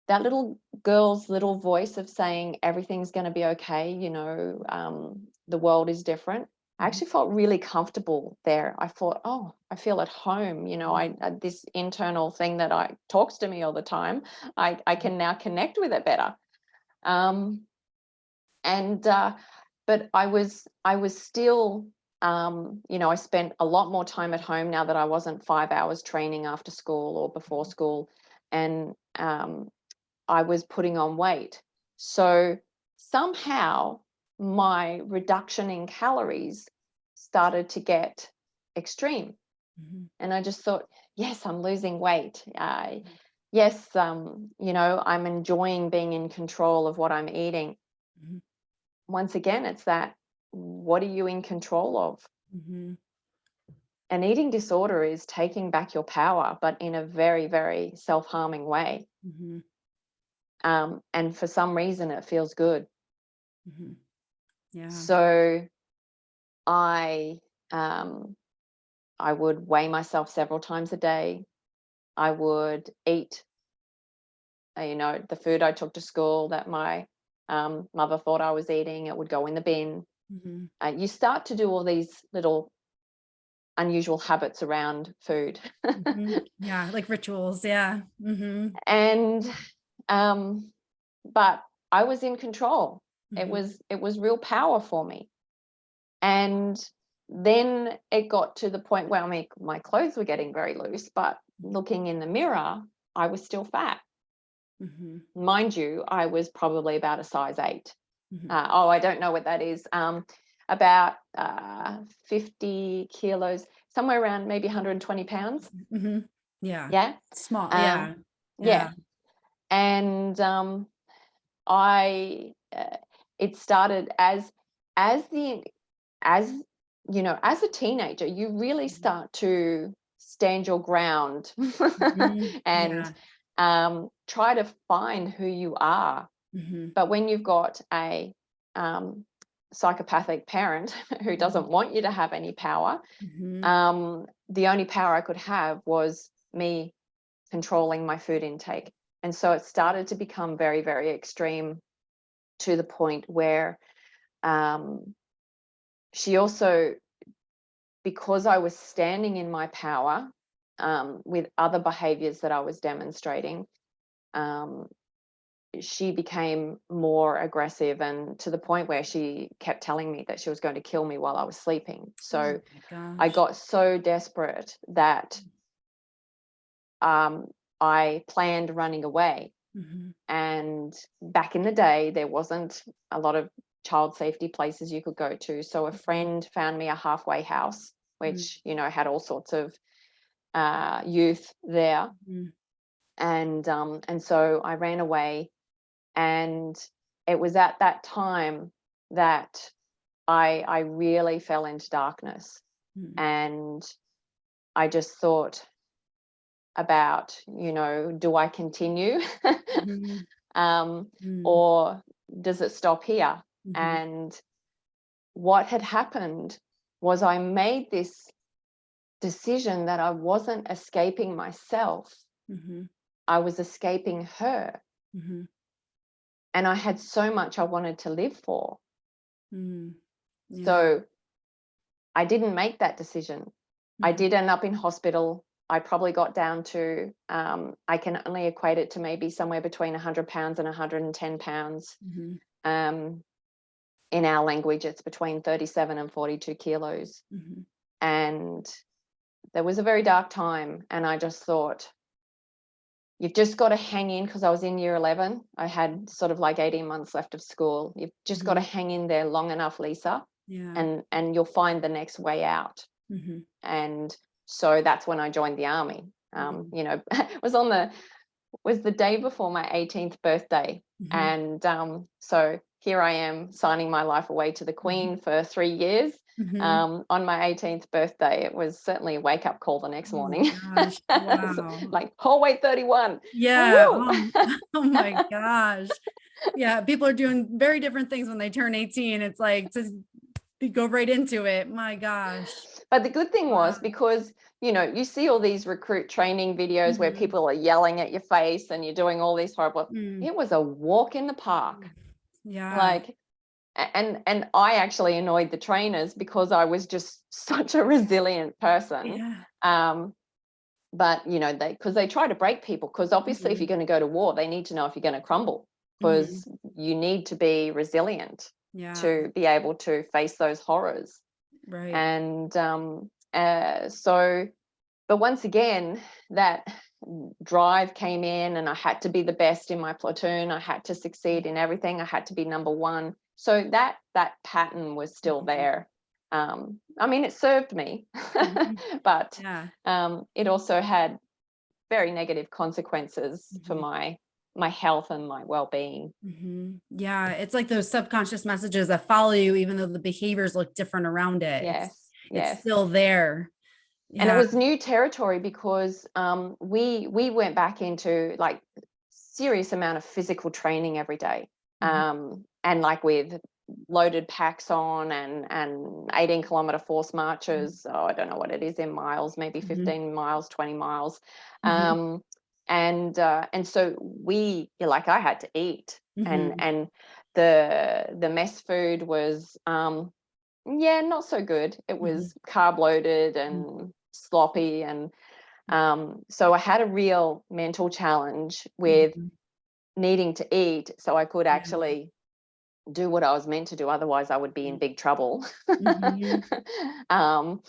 that little girl's little voice of saying everything's going to be okay, the world is different. I Mhm. actually felt really comfortable there. I thought, oh, I feel at home. I this internal thing that I talks to me all the time. I Mhm. can now connect with it better. Um, and But I was still, I spent a lot more time at home now that I wasn't 5 hours training after school or before school, and I was putting on weight. So somehow my reduction in calories started to get extreme, Mhm. and I just thought, yes, I'm losing weight. Yes, I'm enjoying being in control of what I'm eating. Mhm. Once again, it's that, what are you in control of? Mhm. An eating disorder is taking back your power, but in a very, very self-harming way. Mhm. And for some reason, it feels good. Mhm. Yeah. So I, um, I would weigh myself several times a day. I would eat you know, the food I took to school that my mother thought I was eating, it would go in the bin. You start to do all these little unusual habits around food. Yeah, like rituals. Yeah. And but I was in control. It Mhm. was real power for me. And then it got to the point where, I mean, my clothes were getting very loose, but looking in the mirror, I was still fat. Mind you, I was probably about a size 8. I don't know what that is. About 50 kilos, somewhere around maybe 120 pounds. Yeah. Yeah. Small. Um, Yeah. yeah. Yeah. And I it started as the as you know, as a teenager, you really start to stand your ground and Yeah. try to find who you are. But when you've got a psychopathic parent who doesn't want you to have any power, the only power I could have was me controlling my food intake. And so it started to become very, very extreme, to the point where she also, because I was standing in my power with other behaviors that I was demonstrating, she became more aggressive, and to the point where she kept telling me that she was going to kill me while I was sleeping. Oh So my I gosh. got so desperate that I planned running away. And back in the day, there wasn't a lot of child safety places you could go to. So a friend found me a halfway house, which, you know, had all sorts of youth there. And so I ran away. And it was at that time that I really fell into darkness. And I just thought about, you know, do I continue? Or does it stop here? And what had happened was I made this decision that I wasn't escaping myself. I was escaping her. And I had so much I wanted to live for. Yeah. So I didn't make that decision. I did end up in hospital. I probably got down to, I can only equate it to maybe somewhere between 100 pounds and 110 pounds. In our language, it's between 37 and 42 kilos. And there was a very dark time. And I just thought, you've just got to hang in, because I was in year 11. I had sort of like 18 months left of school. You've just got to hang in there long enough, Lisa, Yeah. and you'll find the next way out. And so that's when I joined the army. You know, it was the day before my 18th birthday. And so here I am signing my life away to the Queen for 3 years. On my 18th birthday. It was certainly a wake-up call the next Oh my morning. gosh. Wow. Like, oh wait, 31. Yeah. Oh my gosh. Yeah. People are doing very different things when they turn 18. It's like to go right into it. My gosh. But the good thing was, Wow. because, you know, you see all these recruit training videos where people are yelling at your face and you're doing all these horrible, it was a walk in the park. Yeah. Like, and I actually annoyed the trainers because I was just such a resilient person. Yeah. But, you know, because they try to break people, because obviously if you're going to go to war, they need to know if you're going to crumble, because you need to be resilient Yeah. to be able to face those horrors. Right. And so, but once again, that drive came in, and I had to be the best in my platoon. I had to succeed in everything. I had to be number one. So that pattern was still there. I mean, it served me, but Yeah. it also had very negative consequences for my health and my well-being. Yeah. It's like those subconscious messages that follow you, even though the behaviors look different around it. Yes, It's yes. still there. And it Yeah. was new territory, because we went back into like serious amount of physical training every day, and like with loaded packs on, and 18-kilometer force marches. I don't know what it is in miles, maybe 15 miles, 20 miles. And so like I had to eat, Mhm. and the mess food was not so good. It Mhm. was carb loaded and sloppy, and so I had a real mental challenge with Mhm. needing to eat so I could Yeah. actually do what I was meant to do. Otherwise, I would be in big trouble. Mhm. um,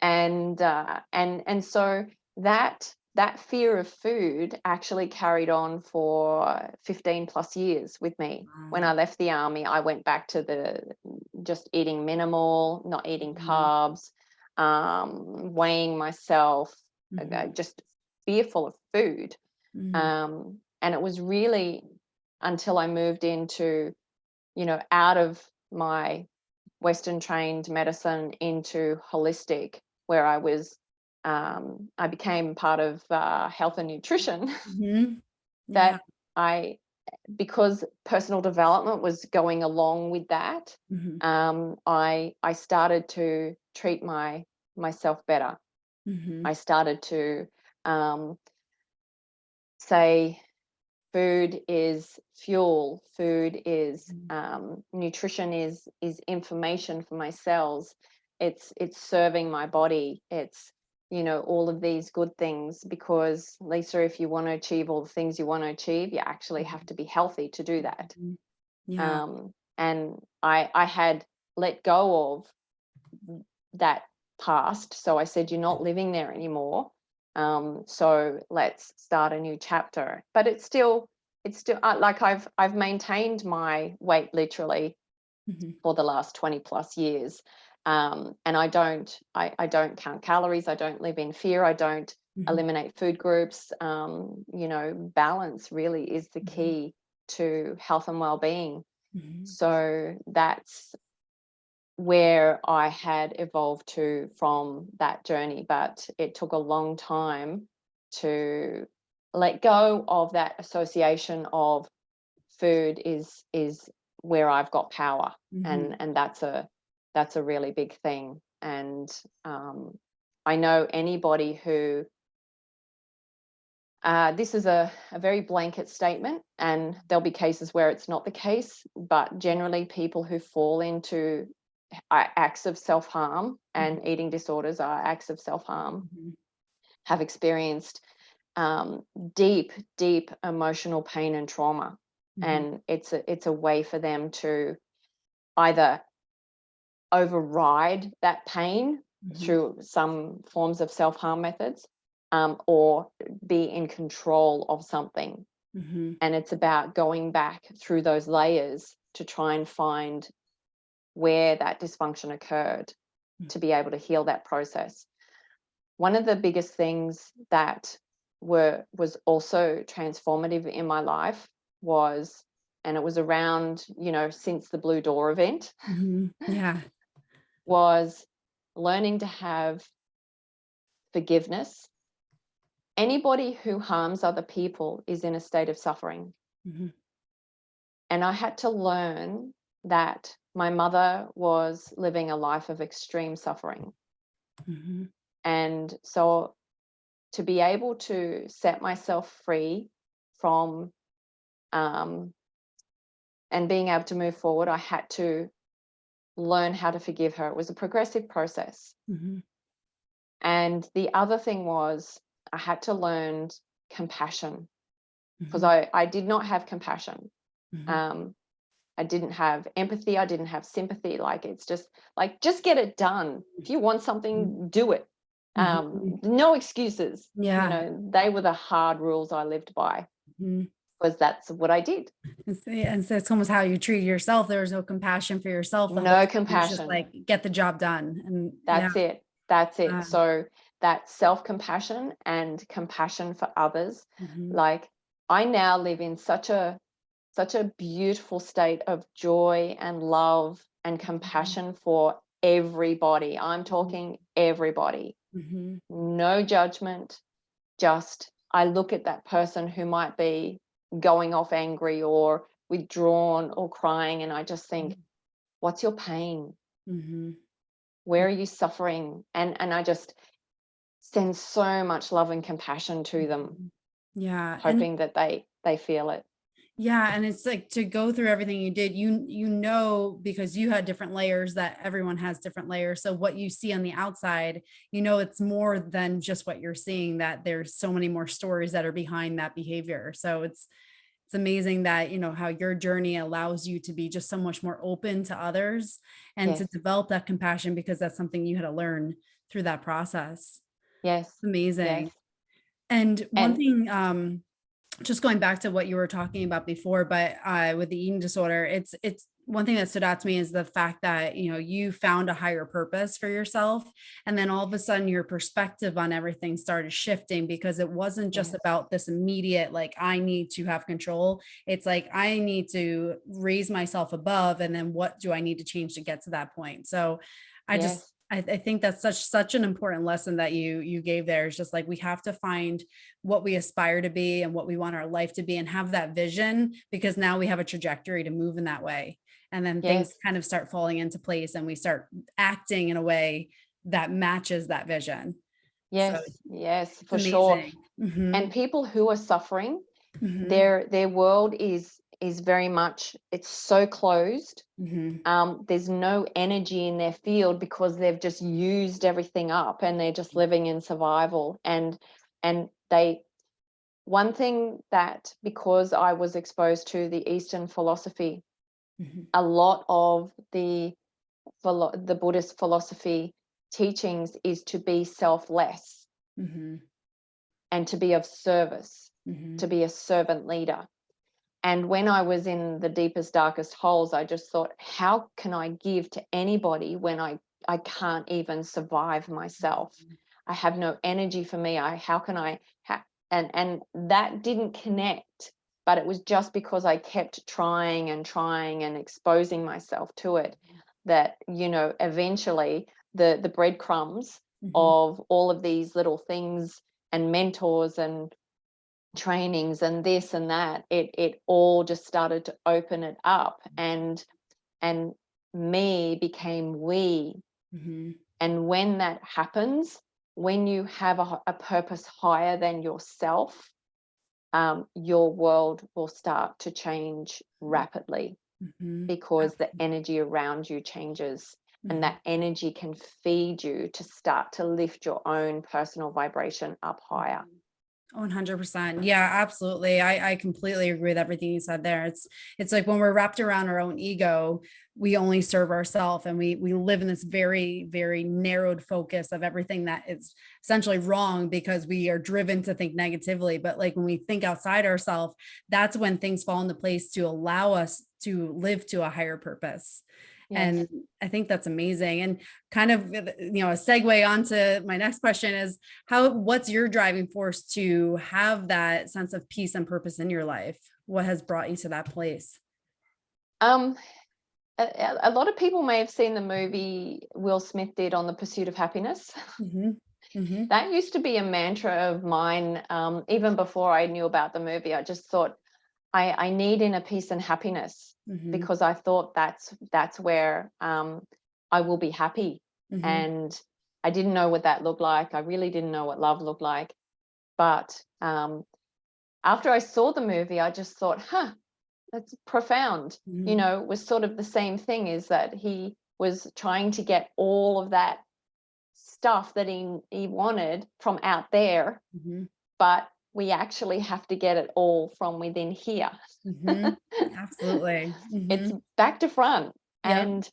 and so that fear of food actually carried on for 15 plus years with me. When Wow. I left the army, I went back to the just eating minimal, not eating Mhm. carbs, weighing myself, Mhm. just fearful of food. Mhm. And it was really until I moved into, out of my Western trained medicine into holistic, where I became part of health and nutrition, Mhm. Yeah. that I, because personal development was going along with that, Mhm. I started to treat myself better. Mhm. I started to um, say food is fuel, food is Mhm. nutrition is information for my cells. It's serving my body. It's, all of these good things, because Lisa, if you want to achieve all the things you want to achieve, you actually have to be healthy to do that. Mhm. Yeah. And I had let go of that past. So I said, you're not living there anymore. So let's start a new chapter. But it's still like I've maintained my weight literally Mhm. for the last 20 plus years. And I don't count calories. I don't live in fear. I don't Mhm. eliminate food groups. Balance really is the Mhm. key to health and well-being. Mhm. So that's where I had evolved to from that journey. But it took a long time to let go of that association of food is where I've got power, Mhm. and that's a really big thing. And I know anybody who this is a very blanket statement, and there'll be cases where it's not the case, but generally people who fall into acts of self-harm, and Mhm. eating disorders are acts of self-harm, Mhm. have experienced deep, deep emotional pain and trauma. Mhm. And it's a way for them to either override that pain Mhm. through some forms of self-harm methods, or be in control of something. Mhm. And it's about going back through those layers to try and find where that dysfunction occurred, to be able to heal that process. One of the biggest things that was also transformative in my life was, and it was around, since the Blue Door event, Mhm. Yeah. was learning to have forgiveness. Anybody who harms other people is in a state of suffering. Mhm. And I had to learn that my mother was living a life of extreme suffering. Mhm. And so to be able to set myself free from and being able to move forward, I had to learn how to forgive her. It was a progressive process. Mhm. And the other thing was, I had to learn compassion, because Mhm. I did not have compassion. Mhm. Um, I didn't have empathy. I didn't have sympathy. Like, it's just like, just get it done. If you want Mhm. something, do it. Mhm. No excuses. Yeah. They were the hard rules I lived by, Mhm. because that's what I did. And so it's almost how you treat yourself. There was no compassion for yourself the whole No time. It was just compassion. like, get the job done. And yeah. That's it. That's it. uh, So that self-compassion and compassion for others. mhm. Like, I now live in such a beautiful state of joy and love and Mhm. compassion for everybody. I'm Mhm. talking everybody. Mhm. No judgment. Just, I look at that person who might be going off angry or withdrawn or crying, and I just think, what's your pain? Mhm. Where are you suffering? And I just send so much love and compassion to them. Mhm. Yeah. And hoping that they feel it. yeah, and it's like to go through everything you did, you know, because you had different layers, that everyone has different layers. So what you see on the outside, you know, it's more than just what you're seeing, that there's so many more stories that are behind that behavior. So it's amazing that, you know, how your journey allows you to be just so much more open to others and to Yes, develop that compassion, because that's something you had to learn through that process. yes, yes. Amazing. And one And thing, just going back to what you were talking about before, but with the eating disorder, it's one thing that stood out to me is the fact that, you know, you found a higher purpose for yourself, and then all of a sudden your perspective on everything started shifting, because it wasn't just yes, about this immediate, like, I need to have control. It's like, I need to raise myself above, and then what do I need to change to get to that point? So I just yes, I think that's such an important lesson that you gave there. Is just like, we have to find what we aspire to be and what we want our life to be, and have that vision, because now we have a trajectory to move in that way. And then things yes, kind of start falling into place, and we start acting in a way that matches that vision. So yes, yes, it's for sure. amazing. Hmm. And people who are suffering, Hmm. their world is very much, it's so closed. Hmm. There's no energy in their field because they've just used everything up and they're just living in survival. And they, one thing that, because I was exposed to the Eastern philosophy, Hmm. a lot of the Buddhist philosophy teachings is to be selfless Hmm. and to be of service, Hmm. to be a servant leader. And when I was in the deepest, darkest holes, I just thought, how can I give to anybody when I can't even survive myself? I have no energy for me. How can I? And that didn't connect, but it was just because I kept trying and exposing myself to it that, you know, eventually the breadcrumbs Hmm. of all of these little things and mentors and trainings and this and that, it all just started to open it up, and me became we. Hmm. And when that happens, when you have a purpose higher than yourself, your world will start to change rapidly, Hmm. because the energy around you changes, and that energy can feed you to start to lift your own personal vibration up higher. 100%. Yeah, absolutely. I completely agree with everything you said there. It's like when we're wrapped around our own ego, we only serve ourselves, and we live in this very, very narrowed focus of everything that is essentially wrong, because we are driven to think negatively. But like when we think outside ourselves, that's when things fall into place to allow us to live to a higher purpose. Yes. And I think that's amazing. And kind of, you know, a segue onto my next question is, what's your driving force to have that sense of peace and purpose in your life? What has brought you to that place? um a lot of people may have seen the movie Will Smith did on The Pursuit of Happiness. Hmm. Hmm. That used to be a mantra of mine. Even before I knew about the movie, I just thought, I need inner peace and happiness, Hmm. because I thought that's where I will be happy. Hmm. And I didn't know what that looked like. I really didn't know what love looked like. But after I saw the movie, I just thought, that's profound. You Hmm. know, it was sort of the same thing, is that he was trying to get all of that stuff that he wanted from out there, Hmm. but we actually have to get it all from within here. Hmm. Absolutely. Hmm. It's back to front. Yep. And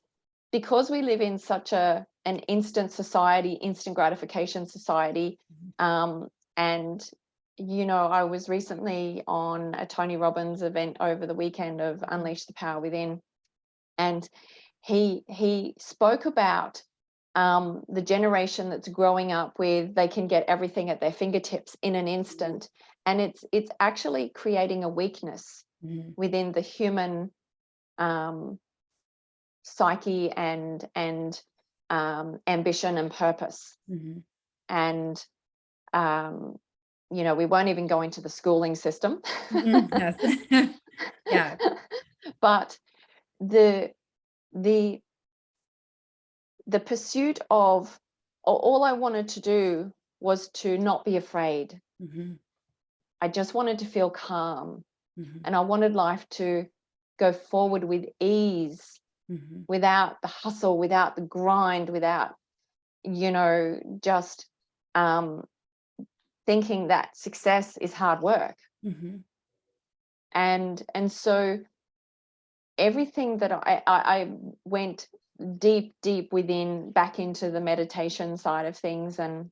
because we live in such an instant society, instant gratification society, um, and you know, I was recently on a Tony Robbins event over the weekend of Unleash the Power Within, and he spoke about the generation that's growing up with, they can get everything at their fingertips in an instant, and it's actually creating a weakness Hmm. within the human um, psyche and ambition and purpose. Hmm. And um, you know, we won't even go into the schooling system. Hmm. Yes. Yeah. But the the the pursuit of, all I wanted to do was to not be afraid. Hmm. I just wanted to feel calm, Mm-hmm. and I wanted life to go forward with ease, Mm-hmm. without the hustle, without the grind, without, just thinking that success is hard work. Mm-hmm. And so everything that I went deep within, back into the meditation side of things, and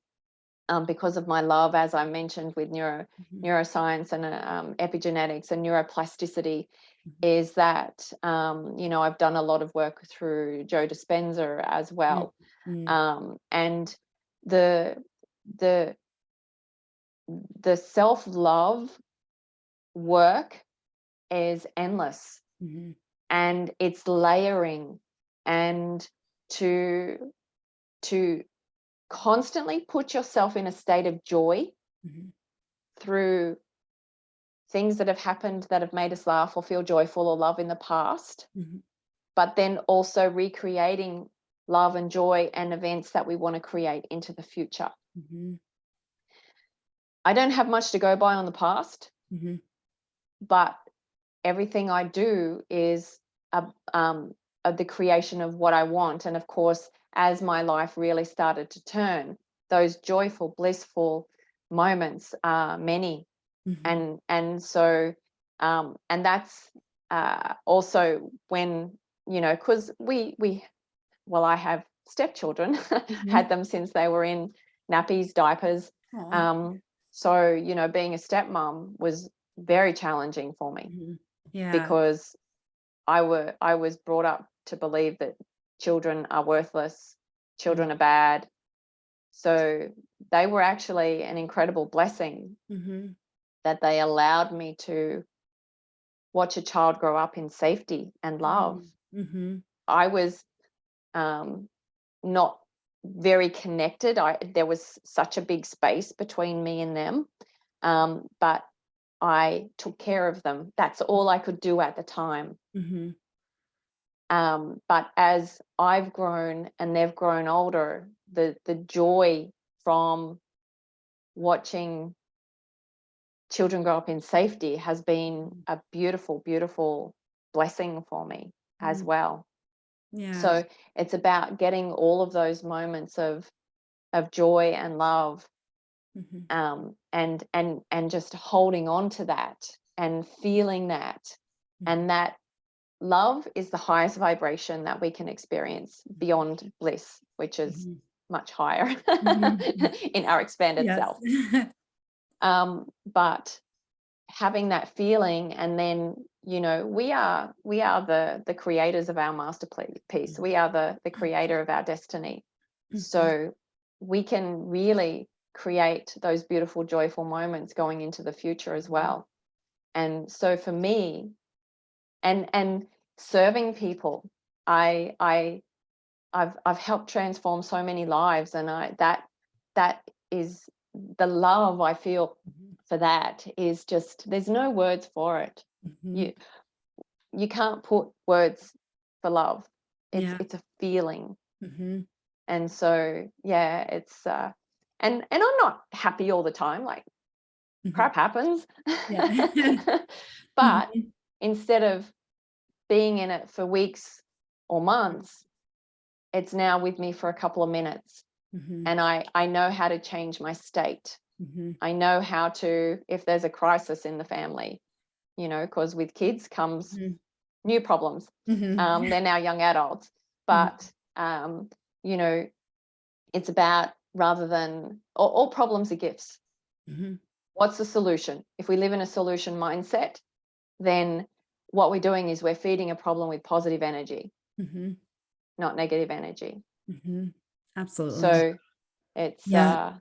because of my love, as I mentioned, with Mm-hmm. neuroscience and epigenetics and neuroplasticity, Mm-hmm. is that I've done a lot of work through Joe Dispenza as well, and the the the self-love work is endless, Mm-hmm. and it's layering, and to to constantly put yourself in a state of joy Mm-hmm. through things that have happened that have made us laugh or feel joyful or love in the past, Mm-hmm. but then also recreating love and joy and events that we want to create into the future. Mm-hmm. I don't have much to go by on the past, Mm-hmm. but everything I do is the creation of what I want. And of course, as my life really started to turn, those joyful, blissful moments are many. Mm-hmm. And so and that's also when, because I have stepchildren, Mm-hmm. had them since they were in nappies, diapers. Aw. So being a stepmom was very challenging for me, Mm-hmm. Yeah. because I was brought up to believe that children are worthless, children are bad. So they were actually an incredible blessing, Mm-hmm. that they allowed me to watch a child grow up in safety and love. Mm-hmm. I was not very connected. There was such a big space between me and them, but I took care of them. That's all I could do at the time. Mm-hmm. But as I've grown and they've grown older, the joy from watching children grow up in safety has been a beautiful, beautiful blessing for me as Mm. well. Yeah. So it's about getting all of those moments of joy and love, Mm-hmm. and just holding on to that and feeling that. And that love is the highest vibration that we can experience beyond bliss, which is Mm-hmm. much higher Mm-hmm. in our expanded Yes. self. But having that feeling, and then we are the creators of our masterpiece. We are the creator of our destiny. Mm-hmm. So we can really create those beautiful, joyful moments going into the future as well. And so for me, and serving people, I've helped transform so many lives, and that is the love I feel for. That is just, there's no words for it. Mm-hmm. You can't put words for love. Yeah. It's a feeling. Mm-hmm. And so yeah, it's and I'm not happy all the time, like Mm-hmm. crap happens. Yeah. But Mm-hmm. instead of being in it for weeks or months, it's now with me for a couple of minutes. Mm-hmm. And I know how to change my state. Mm-hmm. I know how to, if there's a crisis in the family, because with kids comes new problems. Mm-hmm. They're now young adults, but it's about, rather than all problems are gifts. Mm-hmm. What's the solution? If we live in a solution mindset, then what we're doing is we're feeding a problem with positive energy, Mm-hmm. not negative energy. Mm-hmm. Absolutely. So it's Yeah.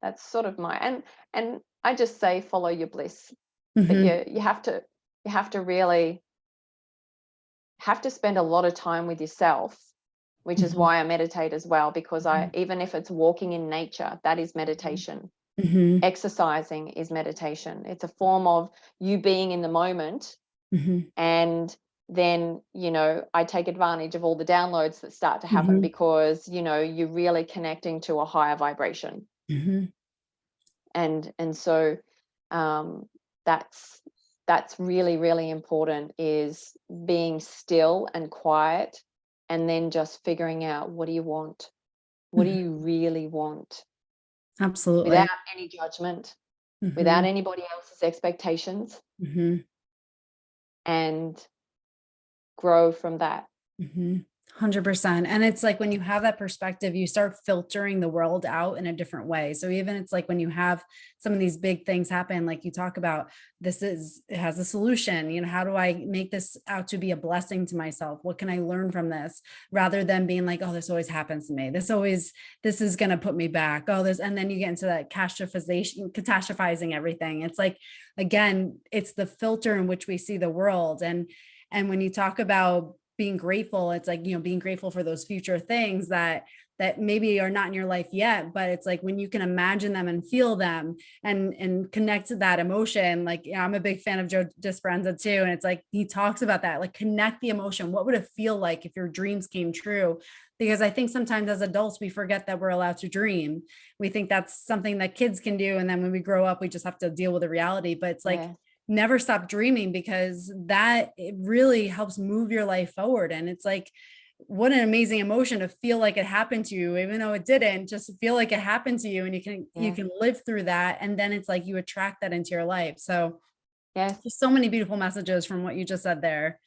that's sort of and I just say follow your bliss. But Mm-hmm. you have to really have to spend a lot of time with yourself, which is Mm-hmm. why I meditate as well, because even if it's walking in nature, that is meditation. Mm-hmm. Exercising is meditation. It's a form of you being in the moment. Mm-hmm. And then I take advantage of all the downloads that start to happen, Mm-hmm. because you're really connecting to a higher vibration. Mm-hmm. And so That's really, really important, is being still and quiet, and then just figuring out, what do you want? What do Mhm. you really want? Without Absolutely. any judgment, without Mhm. anybody else's expectations, Mhm. and grow from that. 100%. And it's like when you have that perspective, you start filtering the world out in a different way. So even it's like when you have some of these big things happen, like you talk about, it has a solution. How do I make this out to be a blessing to myself? What can I learn from this? Rather than being like, oh, this always happens to me. This is going to put me back. Oh, and then you get into that catastrophizing everything. It's like, again, it's the filter in which we see the world. And when you talk about being grateful, it's like, being grateful for those future things that maybe are not in your life yet, but it's like when you can imagine them and feel them and connect to that emotion. Like, I'm a big fan of Joe Dispenza too, and it's like he talks about that, like, connect the emotion. What would it feel like if your dreams came true? Because I think sometimes as adults we forget that we're allowed to dream. We think that's something that kids can do, and then when we grow up we just have to deal with the reality. But it's like, Yeah. never stop dreaming, because that, it really helps move your life forward. And it's like, what an amazing emotion to feel like it happened to you, even though it didn't. Just feel like it happened to you, and you Yeah. can live through that, and then it's like you attract that into your life. So Yes. just so many beautiful messages from what you just said there.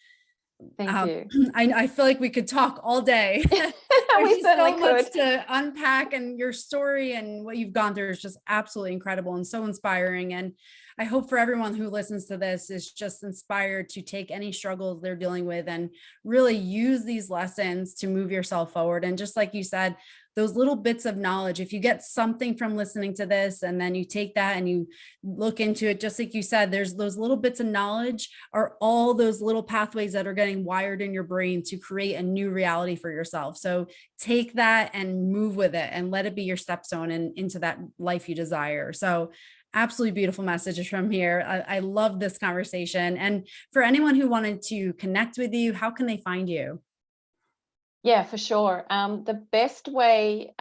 Thank you. I feel like we could talk all day. There's We just certainly so much could. to unpack, and your story and what you've gone through is just absolutely incredible and so inspiring. And I hope for everyone who listens to this is just inspired to take any struggles they're dealing with and really use these lessons to move yourself forward. And just like you said, those little bits of knowledge, if you get something from listening to this and then you take that and you look into it, just like you said, there's those little bits of knowledge are all those little pathways that are getting wired in your brain to create a new reality for yourself. So take that and move with it and let it be your stepstone and into that life you desire. So absolutely beautiful messages from here. I love this conversation. And for anyone who wanted to connect with you, how can they find you? Yeah, for sure. The best way,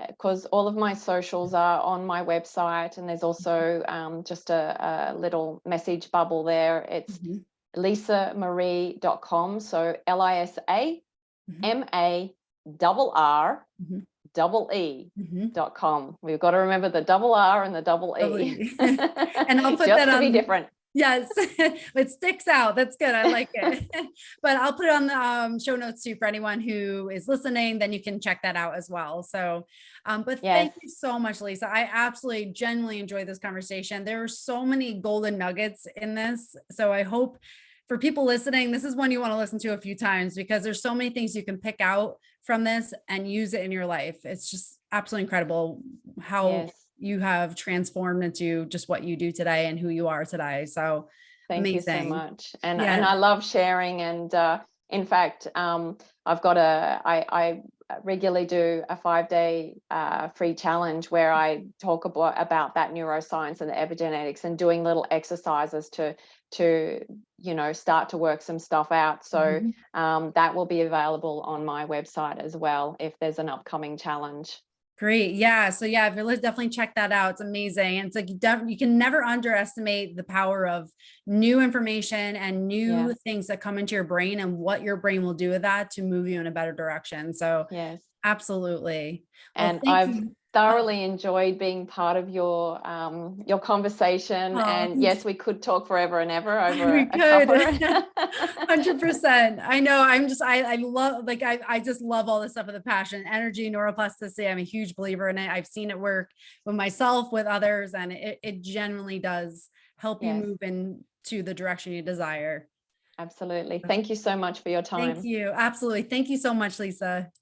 because all of my socials are on my website, and there's also just a little message bubble there. It's Mhm, lisamarree.com. So LISA mhm, MARREE mhm. dot com. We've got to remember the double R and the double E, Lovely. And I'll put that just to be on. different. Yes, it sticks out. That's good. I like it. But I'll put it on the show notes too for anyone who is listening. Then you can check that out as well. So, but Yes. thank you so much, Lisa. I absolutely genuinely enjoyed this conversation. There are so many golden nuggets in this. So I hope for people listening, this is one you want to listen to a few times, because there's so many things you can pick out from this and use it in your life. It's just absolutely incredible how Yes. you have transformed into just what you do today and who you are today. So Thank you so amazing. much. And Yeah. I love sharing. And in fact, I regularly do a 5-day free challenge where I talk about that neuroscience and the epigenetics, and doing little exercises to start to work some stuff out. So Mhm. that will be available on my website as well if there's an upcoming challenge. Great. Yeah. So yeah, if you're definitely check that out. It's amazing. And it's like you can never underestimate the power of new information and Yeah. new things that come into your brain and what your brain will do with that to move you in a better direction. So Yes. absolutely. Well, And thank I've you. Oh, thoroughly enjoyed being part of your conversation. oh, And yes, we could talk forever and ever over we a could. cuppa. 100%. I know. I love, like, I just love all this stuff with the passion, energy, neuroplasticity. I'm a huge believer in it. I've seen it work with myself, with others, and it genuinely does help you Yes, move into the direction you desire. absolutely. Thank you so much for your Thank time. you. Absolutely. Thank you so much, Lisa.